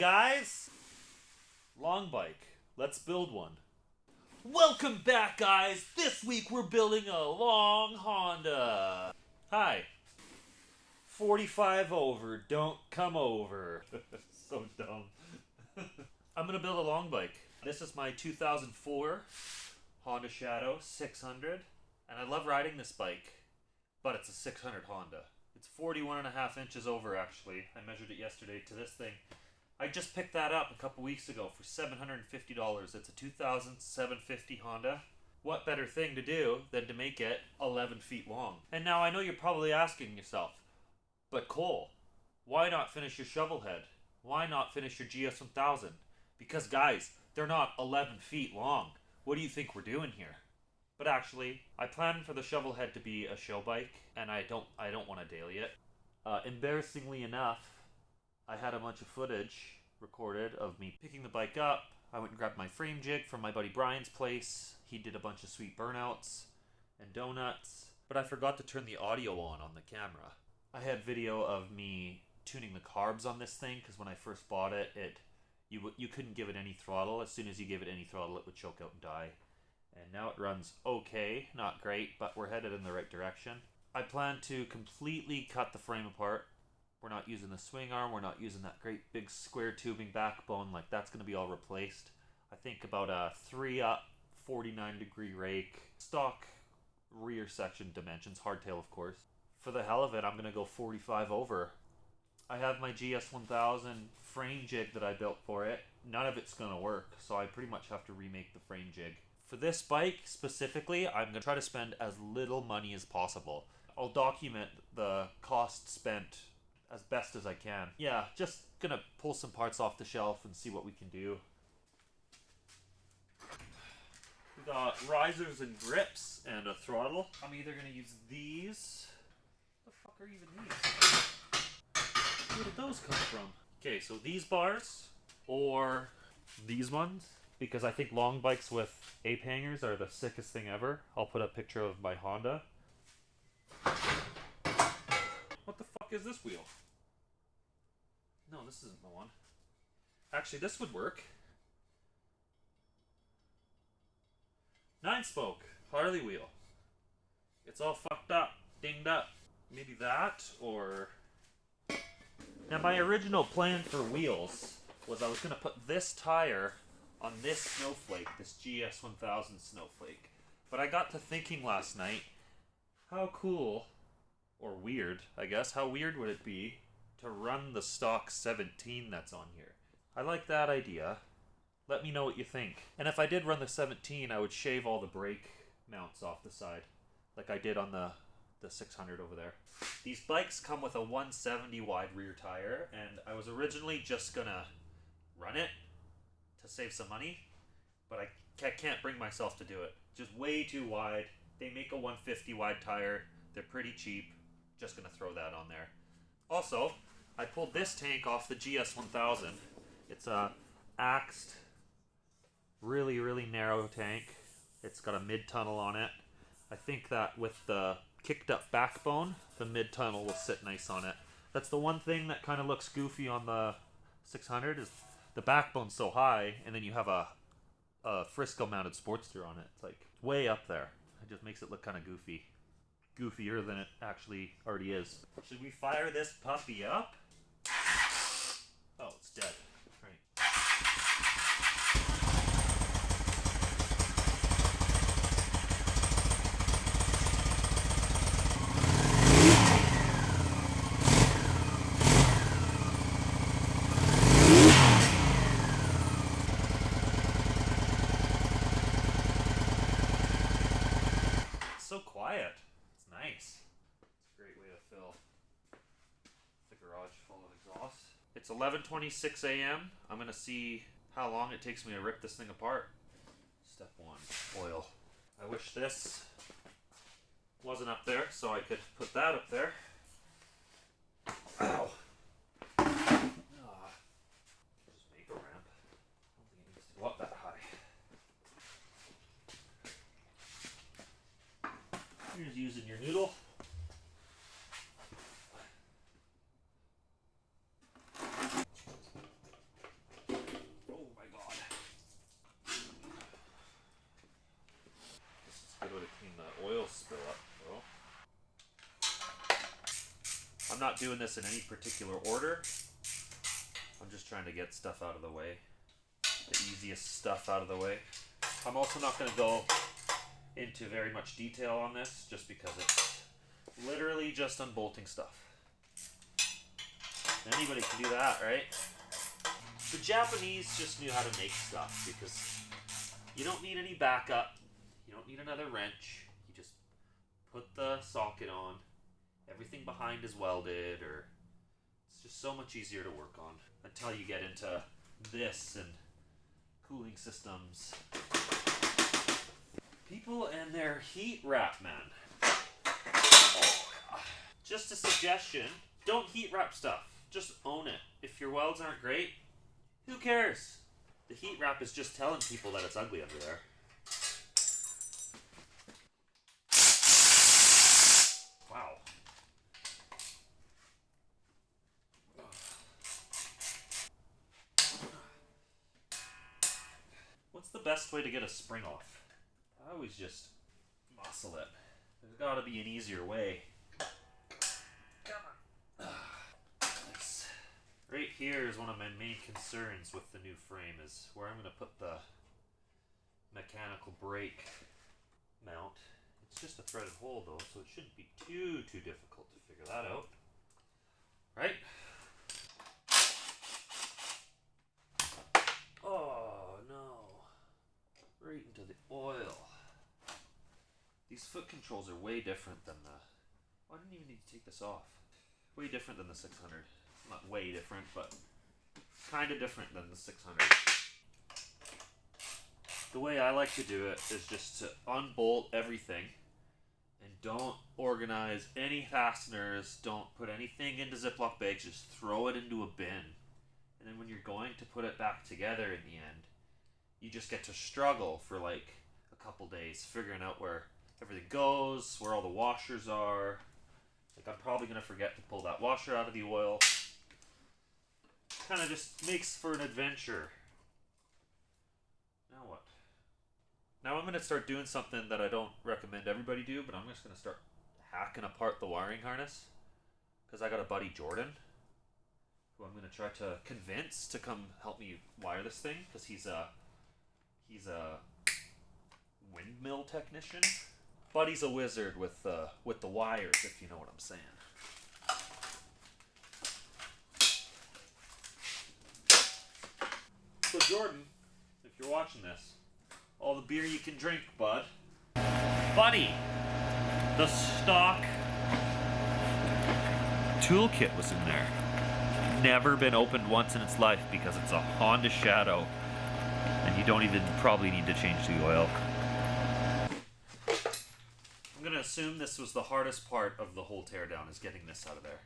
guys? Long bike. Let's build one. Welcome back, guys. This week we're building a long Honda. Hi. 45 over. Don't come over. So dumb. I'm gonna build a long bike. This is my 2004 Honda Shadow 600, and I love riding this bike, but it's a 600 Honda. It's 41.5 inches over, actually. I measured it yesterday to this thing. I just picked that up a couple weeks ago for $750. It's a 2750 Honda. What better thing to do than to make it 11 feet long? And now I know you're probably asking yourself, but Cole, why not finish your shovel head? Why not finish your GS1000? Because guys, they're not 11 feet long. What do you think we're doing here? But actually, I planned for the shovel head to be a show bike, and I don't want to daily it. Embarrassingly enough, I had a bunch of footage recorded of me picking the bike up. I went and grabbed my frame jig from my buddy Brian's place. He did a bunch of sweet burnouts and donuts, but I forgot to turn the audio on the camera. I had video of me tuning the carbs on this thing, because when I first bought it, you couldn't give it any throttle. As soon as you gave it any throttle, it would choke out and die. And now it runs okay, not great, but we're headed in the right direction. I plan to completely cut the frame apart. We're not using the swing arm, we're not using that great big square tubing backbone, like that's going to be all replaced. I think about a 3-up, 49-degree rake, stock rear section dimensions, hardtail of course. For the hell of it, I'm going to go 45 over. I have my GS1000 frame jig that I built for it. None of it's going to work, so I pretty much have to remake the frame jig. For this bike specifically, I'm going to try to spend as little money as possible. I'll document the cost spent as best as I can. Yeah, just going to pull some parts off the shelf and see what we can do. We got risers and grips and a throttle. I'm either going to use these. What the fuck are even these? Where did those come from? Okay, so these bars or these ones. Because I think long bikes with ape hangers are the sickest thing ever. I'll put a picture of my Honda. What the fuck is this wheel? No, this isn't the one. Actually, this would work. 9-spoke Harley wheel. It's all fucked up, dinged up. Maybe that, or... Now, my original plan for wheels was I was going to put this tire on this snowflake, this GS1000 snowflake. But I got to thinking last night, how cool, or weird, I guess, how weird would it be to run the stock 17 that's on here? I like that idea. Let me know what you think. And if I did run the 17, I would shave all the brake mounts off the side, like I did on the 600 over there. These bikes come with a 170 wide rear tire, and I was originally just gonna run it to save some money, but I can't bring myself to do it. Just way too wide. They make a 150 wide tire. They're pretty cheap. Just gonna throw that on there. Also, I pulled this tank off the GS1000. It's a axed, really, really narrow tank. It's got a mid-tunnel on it. I think that with the kicked up backbone, the mid-tunnel will sit nice on it. That's the one thing that kind of looks goofy on the 600 is the backbone's so high, and then you have a Frisco mounted Sportster on it. It's like way up there. It just makes it look kind of goofy. Goofier than it actually already is. Should we fire this puppy up? Oh, it's dead. Right. So quiet. It's nice. It's a great way to fill the garage full of exhaust. It's 11:26 a.m. I'm going to see how long it takes me to rip this thing apart. Step 1, oil. I wish this wasn't up there so I could put that up there. Ow. Just make a ramp. I don't think it needs to go up that high. You're just using your noodle. not doing this in any particular order. I'm just trying to get stuff out of the way. The easiest stuff out of the way. I'm also not going to go into very much detail on this just because it's literally just unbolting stuff. Anybody can do that, right? The Japanese just knew how to make stuff because you don't need any backup. You don't need another wrench. You just put the socket on. Everything behind is welded, or it's just so much easier to work on until you get into this and cooling systems. People and their heat wrap, man. Just a suggestion, don't heat wrap stuff. Just own it. If your welds aren't great, who cares? The heat wrap is just telling people that it's ugly under there. Wow. What's the best way to get a spring off? I always just muscle it. There's gotta be an easier way. Nice. Right here is one of my main concerns with the new frame, is where I'm gonna put the mechanical brake mount. It's just a threaded hole though, so it shouldn't be too difficult to figure that out. Right? Oh no. Right into the oil. These foot controls are way different than the... Oh, I didn't even need to take this off. Way different than the 600. Not way different, but kind of different than the 600. The way I like to do it is just to unbolt everything and don't organize any fasteners, don't put anything into Ziploc bags, just throw it into a bin. And then when you're going to put it back together in the end, you just get to struggle for like a couple days figuring out where everything goes, where all the washers are. Like I'm probably going to forget to pull that washer out of the oil. Kind of just makes for an adventure. Now what? Now I'm going to start doing something that I don't recommend everybody do, but I'm just going to start hacking apart the wiring harness. Because I got a buddy, Jordan, who I'm going to try to convince to come help me wire this thing. Because he's a windmill technician. Buddy's a wizard with the wires, if you know what I'm saying. So Jordan, if you're watching this, all the beer you can drink, bud. Buddy, the stock toolkit was in there. Never been opened once in its life because it's a Honda Shadow, and you don't even probably need to change the oil. I'm gonna assume this was the hardest part of the whole teardown, is getting this out of there.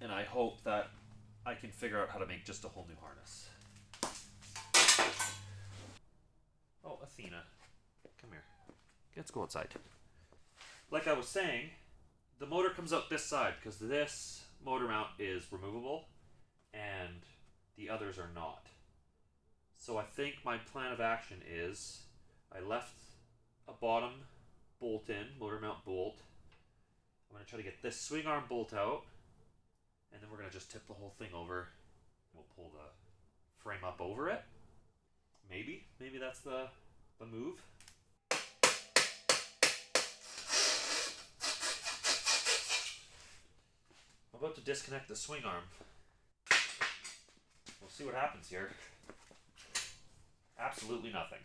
And I hope that I can figure out how to make just a whole new harness. Oh, Athena. Come here. Let's go outside. Like I was saying, the motor comes out this side because this motor mount is removable and the others are not. So I think my plan of action is I left a bottom bolt in, motor mount bolt. I'm going to try to get this swing arm bolt out, and then we're going to just tip the whole thing over. We'll pull the frame up over it. Maybe that's the move. I'm about to disconnect the swing arm. We'll see what happens here. Absolutely nothing.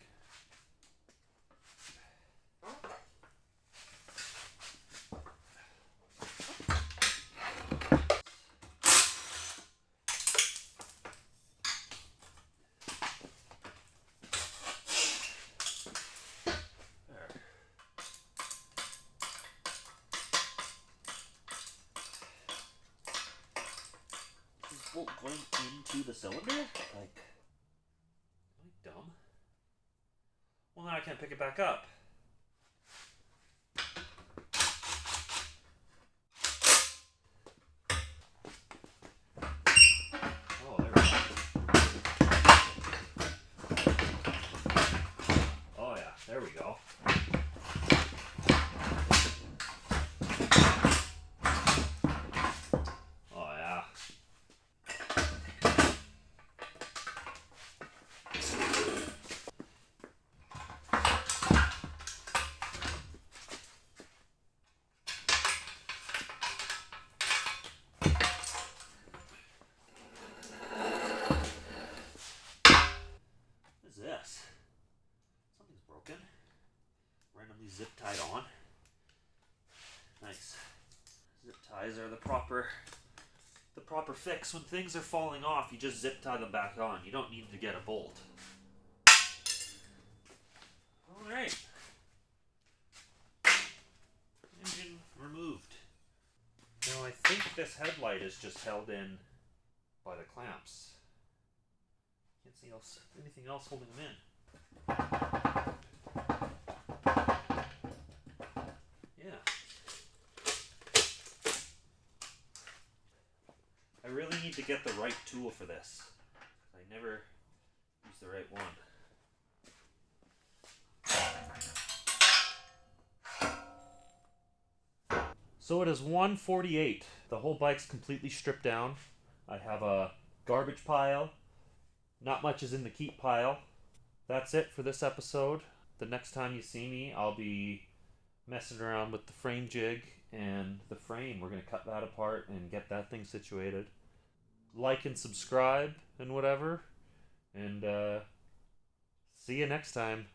Bolt going into the cylinder? Like, am I dumb? Well, now I can't pick it back up. Oh, there we go. Oh yeah, there we go. broken. Randomly zip tied on. Nice. Zip ties are the proper fix. When things are falling off, you just zip tie them back on. You don't need to get a bolt. Alright. Engine removed. Now I think this headlight is just held in by the clamps. Can't see anything else holding them in. Yeah. I really need to get the right tool for this. I never use the right one. So it is 1:48. The whole bike's completely stripped down. I have a garbage pile. Not much is in the keep pile. That's it for this episode. The next time you see me, I'll be messing around with the frame jig and the frame. We're going to cut that apart and get that thing situated. Like and subscribe and whatever. And see you next time.